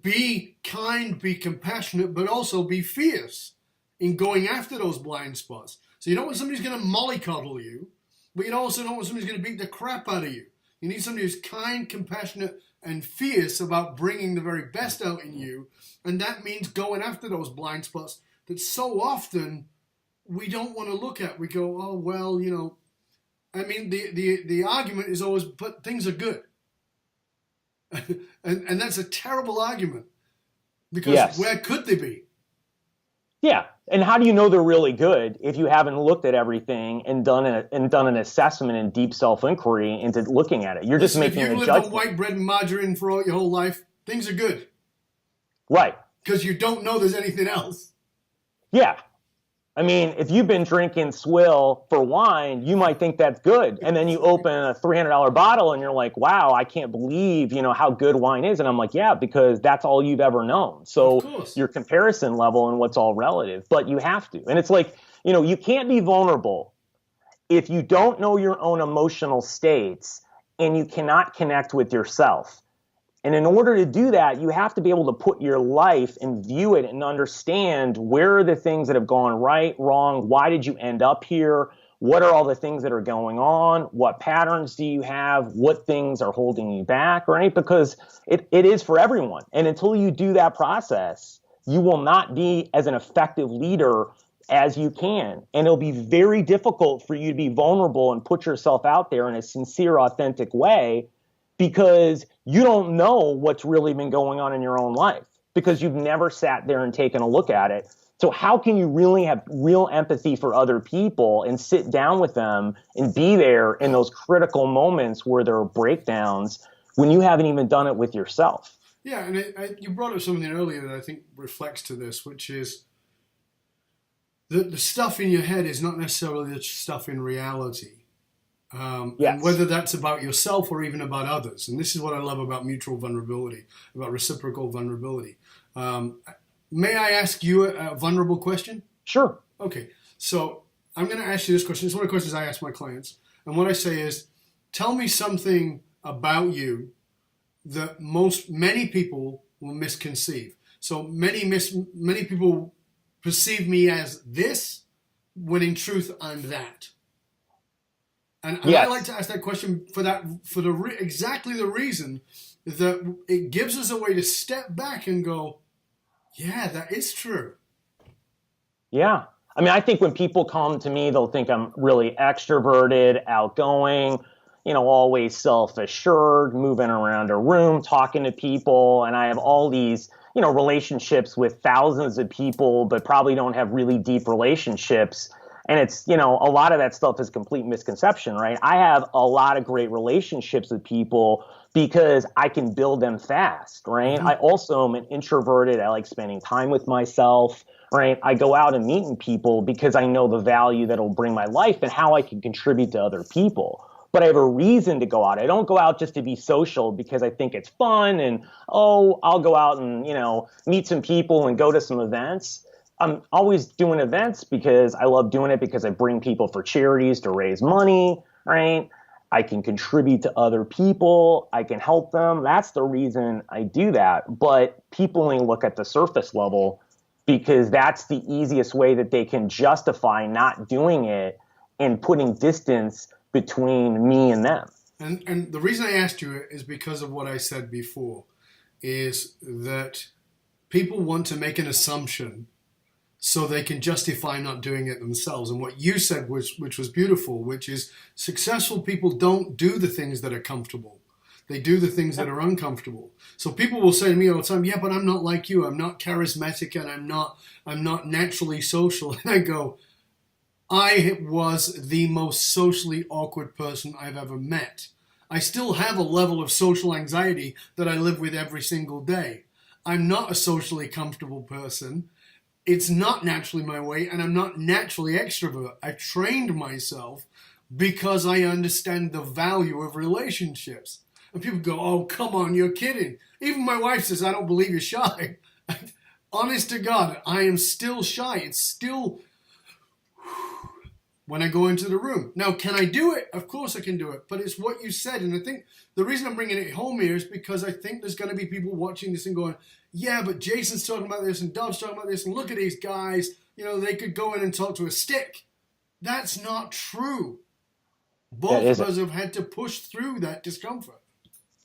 be kind, be compassionate, but also be fierce in going after those blind spots. So you don't want somebody's going to mollycoddle you, but you also don't want somebody's going to beat the crap out of you. You need somebody who's kind, compassionate, and fierce about bringing the very best out in you. And that means going after those blind spots that so often we don't want to look at. We go, oh, well, the argument is always, but things are good. and that's a terrible argument because Where could they be? Yeah. And how do you know they're really good if you haven't looked at everything and done an assessment and deep self-inquiry into looking at it? You're just making a judgment. If you've lived on white bread and margarine for your whole life, things are good. Right. Because you don't know there's anything else. Yeah. I mean, if you've been drinking swill for wine, you might think that's good. And then you open a $300 bottle and you're like, wow, I can't believe, how good wine is. And I'm like, yeah, because that's all you've ever known. So your comparison level and what's all relative, but you have to. And it's like, you can't be vulnerable if you don't know your own emotional states and you cannot connect with yourself. And in order to do that, you have to be able to put your life and view it and understand where are the things that have gone right, wrong, why did you end up here, what are all the things that are going on, what patterns do you have, what things are holding you back, right? Because it is for everyone. And until you do that process, you will not be as an effective leader as you can. And it'll be very difficult for you to be vulnerable and put yourself out there in a sincere, authentic way, because you don't know what's really been going on in your own life because you've never sat there and taken a look at it. So how can you really have real empathy for other people and sit down with them and be there in those critical moments where there are breakdowns when you haven't even done it with yourself? Yeah, and you brought up something earlier that I think reflects to this, which is that the stuff in your head is not necessarily the stuff in reality. And whether that's about yourself or even about others. And this is what I love about mutual vulnerability, about reciprocal vulnerability. May I ask you a vulnerable question? Sure. Okay. So I'm going to ask you this question. It's one of the questions I ask my clients. And what I say is, tell me something about you that many people will misconceive. So many people perceive me as this, when in truth I'm that. And I like to ask that question for exactly the reason that it gives us a way to step back and go, yeah, that is true. Yeah. I mean, I think when people come to me, they'll think I'm really extroverted, outgoing, always self-assured, moving around a room, talking to people. And I have all these, relationships with thousands of people, but probably don't have really deep relationships. And it's, a lot of that stuff is complete misconception, right? I have a lot of great relationships with people because I can build them fast, right? Mm-hmm. I also am an introverted. I like spending time with myself, right? I go out and meeting people because I know the value that will bring my life and how I can contribute to other people. But I have a reason to go out. I don't go out just to be social because I think it's fun and, I'll go out and, meet some people and go to some events. I'm always doing events because I love doing it, because I bring people for charities to raise money, right? I can contribute to other people. I can help them. That's the reason I do that. But people only look at the surface level because that's the easiest way that they can justify not doing it and putting distance between me and them. And the reason I asked you is because of what I said before, is that people want to make an assumption so they can justify not doing it themselves. And what you said, which was beautiful, which is successful people don't do the things that are comfortable. They do the things that are uncomfortable. So people will say to me all the time, yeah, but I'm not like you. I'm not charismatic and I'm not naturally social. And I go, I was the most socially awkward person I've ever met. I still have a level of social anxiety that I live with every single day. I'm not a socially comfortable person. It's not naturally my way, and I'm not naturally extrovert. I trained myself because I understand the value of relationships. And people go, oh, come on, you're kidding. Even my wife says, I don't believe you're shy. Honest to God, I am still shy. It's still when I go into the room. Now, can I do it? Of course I can do it. But it's what you said. And I think the reason I'm bringing it home here is because I think there's going to be people watching this and going, yeah, but Jason's talking about this and Dov's talking about this. And look at these guys. You know, they could go in and talk to a stick. That's not true. Both of us have had to push through that discomfort.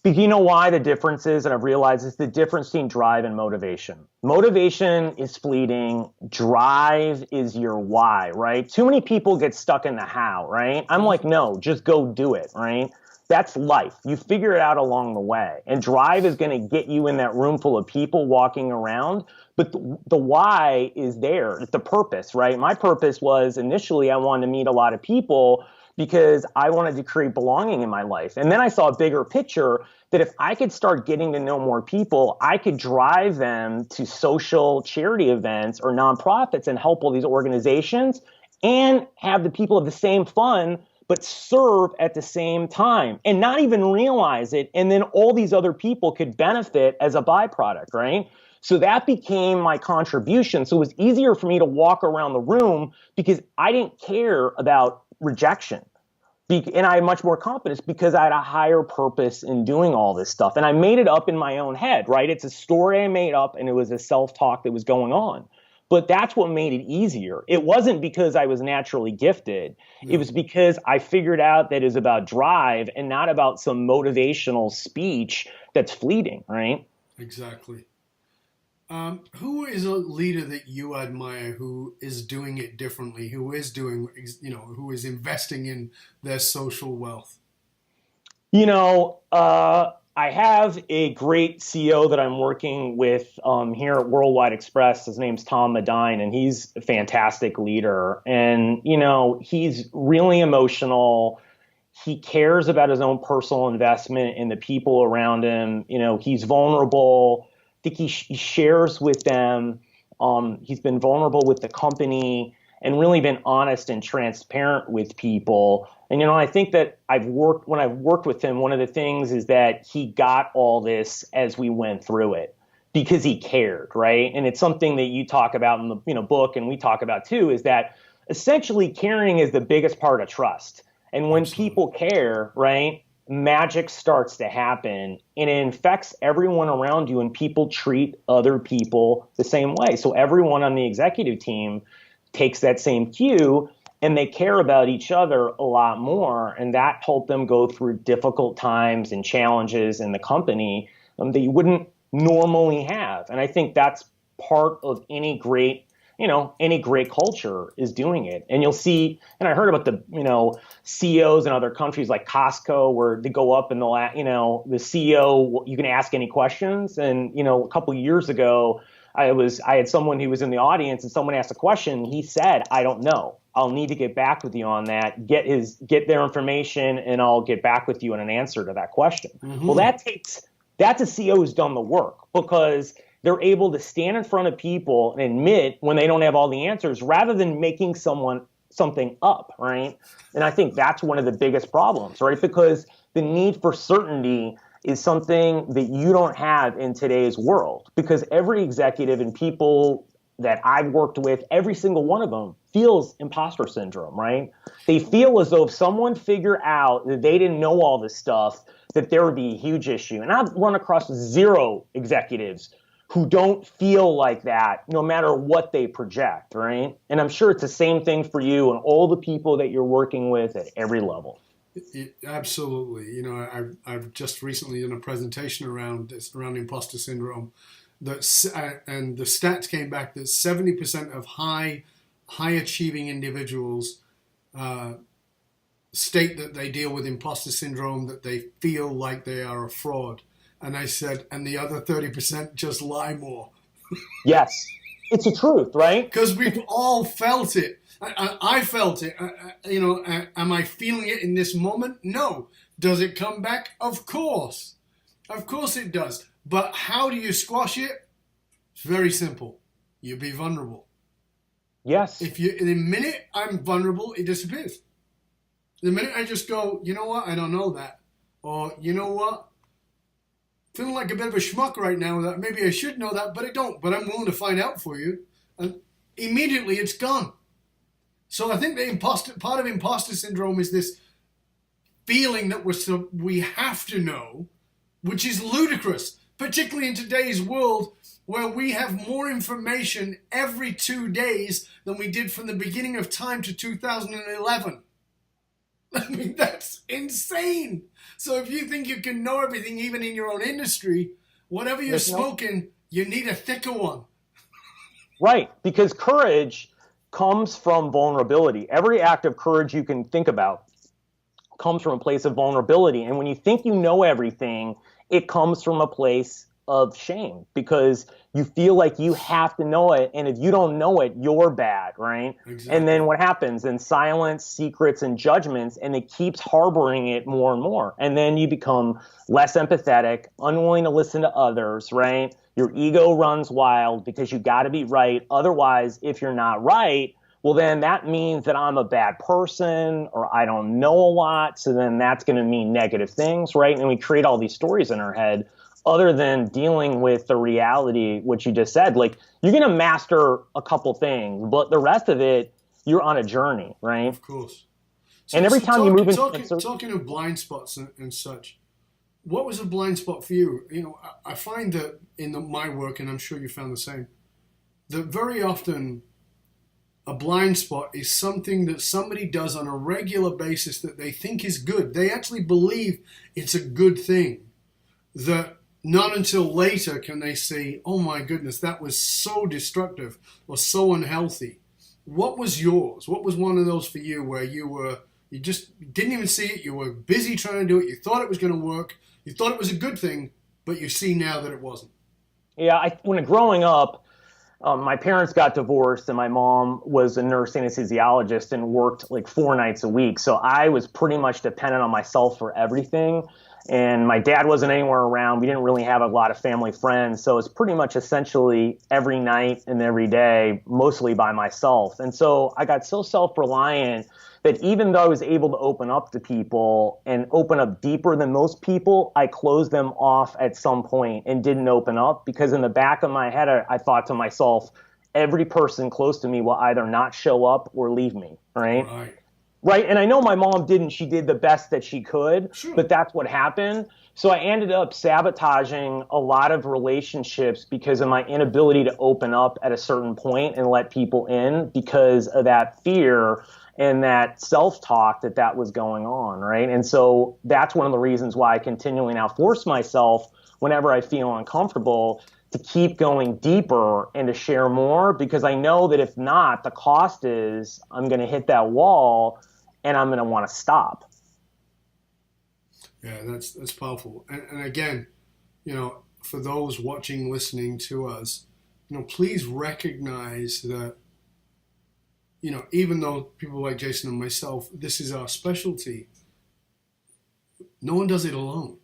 You know why the difference is, and I've realized, it's the difference between drive and motivation. Motivation is fleeting. Drive is your why, right? Too many people get stuck in the how, right? I'm like, no, just go do it, right? That's life. You figure it out along the way. And drive is going to get you in that room full of people walking around. But the why is there. It's the purpose, right? My purpose was initially I wanted to meet a lot of people because I wanted to create belonging in my life. And then I saw a bigger picture that if I could start getting to know more people, I could drive them to social charity events or nonprofits and help all these organizations and have the people have the same fun, but serve at the same time and not even realize it. And then all these other people could benefit as a byproduct, right? So that became my contribution. So it was easier for me to walk around the room because I didn't care about rejection. And I had much more confidence because I had a higher purpose in doing all this stuff. And I made it up in my own head, right? It's a story I made up and it was a self-talk that was going on. But that's what made it easier. It wasn't because I was naturally gifted. It was because I figured out that it was about drive and not about some motivational speech that's fleeting, right? Exactly. Who is a leader that you admire who is doing it differently, who is doing, who is investing in their social wealth? I have a great CEO that I'm working with here at Worldwide Express. His name's Tom Medine, and he's a fantastic leader. And, he's really emotional. He cares about his own personal investment in the people around him. He's vulnerable. I think he shares with them. He's been vulnerable with the company and really been honest and transparent with people. And, I think that when I've worked with him, one of the things is that he got all this as we went through it because he cared, right? And it's something that you talk about in the book and we talk about too, is that essentially caring is the biggest part of trust. And when people care, right, magic starts to happen and it infects everyone around you and people treat other people the same way. So everyone on the executive team takes that same cue and they care about each other a lot more. And that helped them go through difficult times and challenges in the company that you wouldn't normally have. And I think that's part of any great culture is doing it. And you'll see, and I heard about the, CEOs in other countries like Costco where they go up and the CEO, you can ask any questions. And, a couple of years ago, I had someone who was in the audience and someone asked a question. He said, I don't know. I'll need to get back with you on that, get their information, and I'll get back with you on an answer to that question. Mm-hmm. Well, that's a CEO who's done the work because they're able to stand in front of people and admit when they don't have all the answers rather than making something up, right? And I think that's one of the biggest problems, right? Because the need for certainty is something that you don't have in today's world because every executive and people that I've worked with, every single one of them feels imposter syndrome, right? They feel as though if someone figured out that they didn't know all this stuff, that there would be a huge issue. And I've run across zero executives who don't feel like that no matter what they project, right? And I'm sure it's the same thing for you and all the people that you're working with at every level. Absolutely. You know, I've just recently done a presentation around imposter syndrome. And the stats came back that 70% of high achieving individuals state that they deal with imposter syndrome, that they feel like they are a fraud. And I said, and the other 30% just lie more. Yes, it's the truth, right? Because we've all felt it. I felt it. You know, am I feeling it in this moment? No. Does it come back? Of course. Of course it does. But how do you squash it? It's very simple. You be vulnerable. Yes. In a minute I'm vulnerable, it disappears. The minute I just go, you know what, I don't know that. Or, you know what, feeling like a bit of a schmuck right now, that maybe I should know that, but I don't. But I'm willing to find out for you. And immediately it's gone. So I think part of imposter syndrome is this feeling that we have to know, which is ludicrous, particularly in today's world where we have more information every 2 days than we did from the beginning of time to 2011. I mean, that's insane. So if you think you can know everything, even in your own industry, whatever you're smoking, you need a thicker one. Right, because courage comes from vulnerability. Every act of courage you can think about comes from a place of vulnerability. And when you think you know everything, it comes from a place of shame because you feel like you have to know it. And if you don't know it, you're bad, right? Exactly. And then what happens? Then silence, secrets, and judgments, and it keeps harboring it more and more. And then you become less empathetic, unwilling to listen to others, right? Your ego runs wild because you got to be right. Otherwise, if you're not right, well, then that means that I'm a bad person or I don't know a lot. So then that's going to mean negative things, right? And we create all these stories in our head other than dealing with the reality, which you just said. Like, you're going to master a couple things, but the rest of it, you're on a journey, right? Of course. And every time you move talking of blind spots and such, what was a blind spot for you? You know, I find that in my work, and I'm sure you found the same, that very often a blind spot is something that somebody does on a regular basis that they think is good. They actually believe it's a good thing. That not until later can they say, oh my goodness, that was so destructive or so unhealthy. What was yours? What was one of those for you where you just didn't even see it, you were busy trying to do it, you thought it was going to work, you thought it was a good thing, but you see now that it wasn't? Yeah, when growing up, my parents got divorced and my mom was a nurse anesthesiologist and worked like 4 nights a week. So I was pretty much dependent on myself for everything. And my dad wasn't anywhere around. We didn't really have a lot of family friends. So it's pretty much essentially every night and every day, mostly by myself. And so I got so self-reliant that even though I was able to open up to people and open up deeper than most people, I closed them off at some point and didn't open up because in the back of my head, I thought to myself, every person close to me will either not show up or leave me, right? Right. And I know my mom didn't. She did the best that she could, sure, but that's what happened. So I ended up sabotaging a lot of relationships because of my inability to open up at a certain point and let people in because of that fear and that self-talk that was going on, right? And so that's one of the reasons why I continually now force myself whenever I feel uncomfortable to keep going deeper and to share more because I know that if not, the cost is I'm going to hit that wall and I'm going to want to stop. Yeah, that's powerful. And again, you know, for those watching, listening to us, you know, please recognize that, you know, even though people like Jason and myself, this is our specialty, no one does it alone.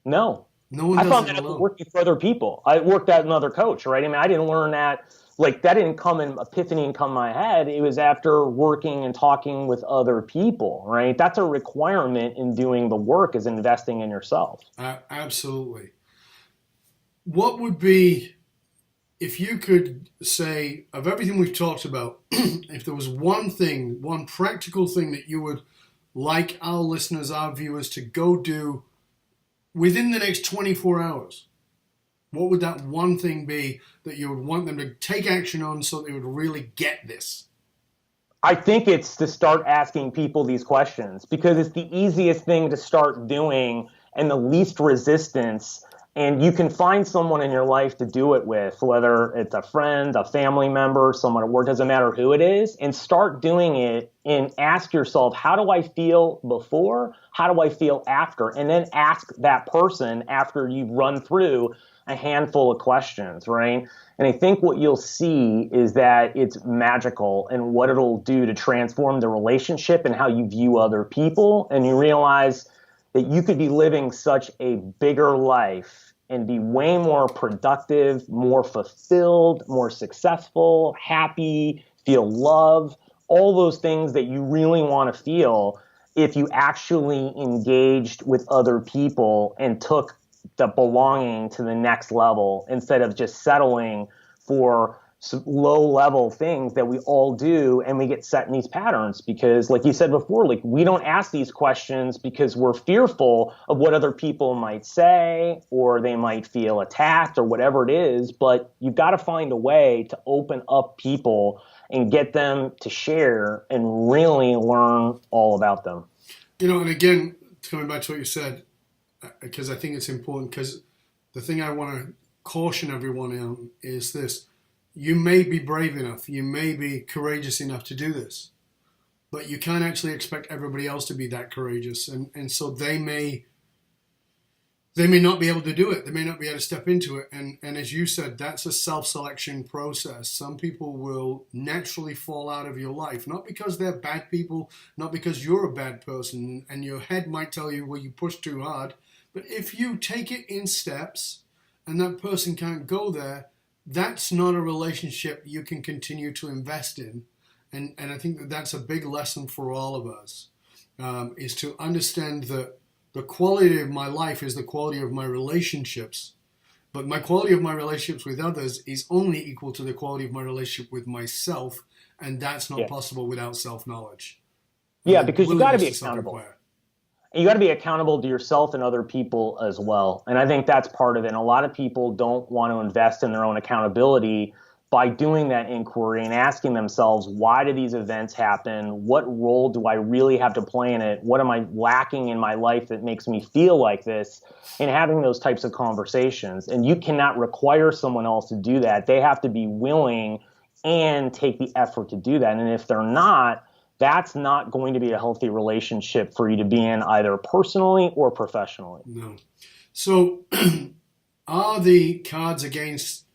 No. No one does it alone. I found that working for other people. I worked at another coach, right? I mean, I didn't learn that. Like, that didn't come in epiphany and come in my head. It was after working and talking with other people, right? That's a requirement in doing the work, is investing in yourself. Absolutely. What would be if you could say, of everything we've talked about, if there was one thing, one practical thing that you would like our listeners, our viewers to go do within the next 24 hours, what would that one thing be that you would want them to take action on so they would really get this? I think it's to start asking people these questions, because it's the easiest thing to start doing and the least resistance. And you can find someone in your life to do it with, whether it's a friend, a family member, someone at work, doesn't matter who it is, and start doing it and ask yourself, how do I feel before? How do I feel after? And then ask that person after you've run through a handful of questions, right? And I think what you'll see is that it's magical and what it'll do to transform the relationship and how you view other people. And you realize that you could be living such a bigger life and be way more productive, more fulfilled, more successful, happy, feel love, all those things that you really want to feel if you actually engaged with other people and took the belonging to the next level instead of just settling for low-level things that we all do, and we get set in these patterns because, like you said before, like we don't ask these questions because we're fearful of what other people might say, or they might feel attacked, or whatever it is. But you've got to find a way to open up people and get them to share and really learn all about them. You know, and again, coming back to what you said, because I think it's important, because the thing I want to caution everyone on is this. You may be brave enough, you may be courageous enough to do this, but you can't actually expect everybody else to be that courageous. And so they may not be able to do it. They may not be able to step into it. And as you said, that's a self-selection process. Some people will naturally fall out of your life, not because they're bad people, not because you're a bad person, and your head might tell you, well, you pushed too hard. But if you take it in steps and that person can't go there, that's not a relationship you can continue to invest in. And I think that that's a big lesson for all of us, is to understand that the quality of my life is the quality of my relationships. But my quality of my relationships with others is only equal to the quality of my relationship with myself. And that's not possible without self-knowledge. Yeah, because you got to be accountable. And you got to be accountable to yourself and other people as well. And I think that's part of it. And a lot of people don't want to invest in their own accountability by doing that inquiry and asking themselves, why do these events happen? What role do I really have to play in it? What am I lacking in my life that makes me feel like this? And having those types of conversations. And you cannot require someone else to do that. They have to be willing and take the effort to do that. And if they're not, that's not going to be a healthy relationship for you to be in, either personally or professionally. No. So are the Cards Against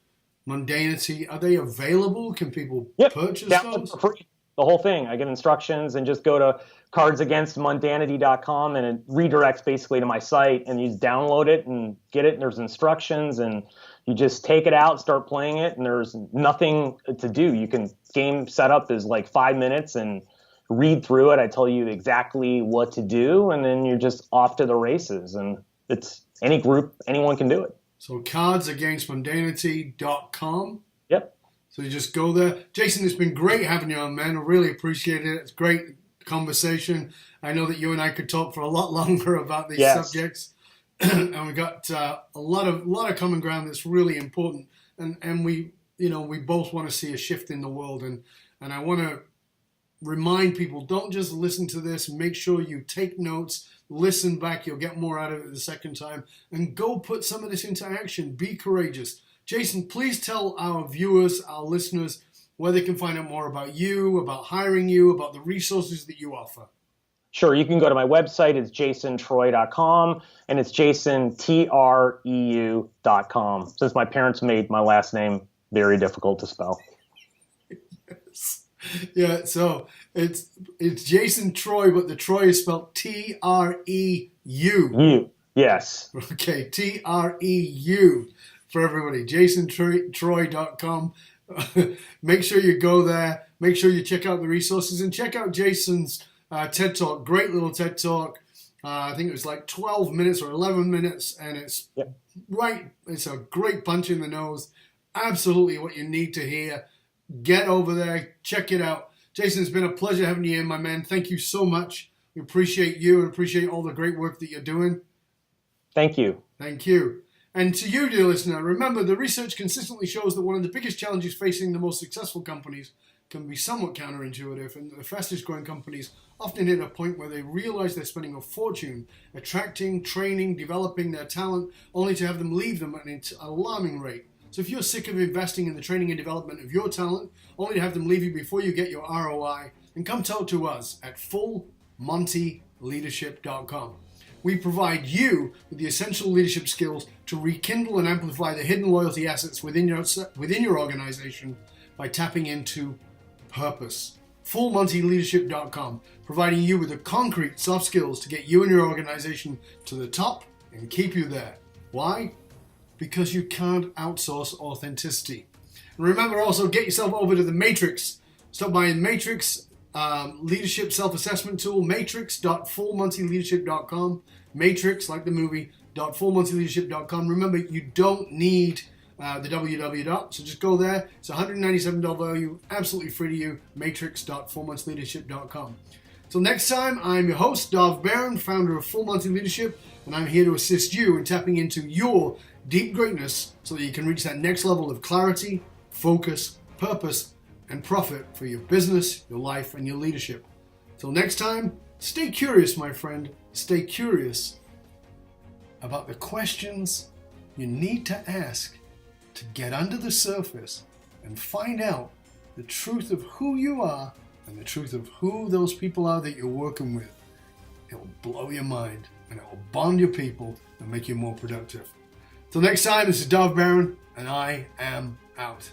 Mundanity, are they available? Can people purchase those? For free. The whole thing. I get instructions, and just go to cardsagainstmundanity.com, and it redirects basically to my site, and you download it and get it, and there's instructions, and you just take it out, start playing it, and there's nothing to do. Game setup is like 5 minutes, and read through it. I tell you exactly what to do, and then you're just off to the races. And it's any group, anyone can do it. So cardsagainstmundanity.com. Yep. So you just go there. Jason, it's been great having you on, man. I really appreciate it. It's a great conversation. I know that you and I could talk for a lot longer about these subjects. And we got a lot of common ground that's really important. And we both want to see a shift in the world. And I want to remind people, don't just listen to this. Make sure you take notes, listen back. You'll get more out of it the second time. And go put some of this into action. Be courageous. Jason, please tell our viewers, our listeners, where they can find out more about you, about hiring you, about the resources that you offer. Sure. You can go to my website. It's jasontreu.com, and it's jasontreu.com, since my parents made my last name very difficult to spell. Yes. Yeah, so it's Jason Treu, but the Treu is spelled Treu. You, yes. Okay, Treu for everybody. jasontreu.com. Make sure you go there. Make sure you check out the resources and check out Jason's TED Talk. Great little TED Talk. I think it was like 12 minutes or 11 minutes, and it's it's a great punch in the nose. absolutely what you need to hear. Get over there, check it out. Jason, it's been a pleasure having you in, my man. Thank you so much. We appreciate you and appreciate all the great work that you're doing. Thank you. Thank you. And to you, dear listener, remember the research consistently shows that one of the biggest challenges facing the most successful companies can be somewhat counterintuitive, and the fastest growing companies often hit a point where they realize they're spending a fortune attracting, training, developing their talent, only to have them leave them at an alarming rate. So if you're sick of investing in the training and development of your talent, only to have them leave you before you get your ROI, then come talk to us at fullmontyleadership.com. We provide you with the essential leadership skills to rekindle and amplify the hidden loyalty assets within your organization by tapping into purpose. fullmontyleadership.com, providing you with the concrete soft skills to get you and your organization to the top and keep you there. Why? Because you can't outsource authenticity. And remember, also get yourself over to the Matrix. Stop by the Matrix leadership self-assessment tool, matrix.fullmontyleadership.com. Matrix, like the movie, .fullmontyleadership.com. Remember, you don't need the www. So just go there. It's $197 value, absolutely free to you. Matrix.fullmontyleadership.com. Till next time, I'm your host, Dov Barron, founder of Full Monty Leadership, and I'm here to assist you in tapping into your deep greatness so that you can reach that next level of clarity, focus, purpose, and profit for your business, your life, and your leadership. Till next time, stay curious, my friend. Stay curious about the questions you need to ask to get under the surface and find out the truth of who you are and the truth of who those people are that you're working with. It will blow your mind and it will bond your people and make you more productive. Till next time, this is Dov Barron, and I am out.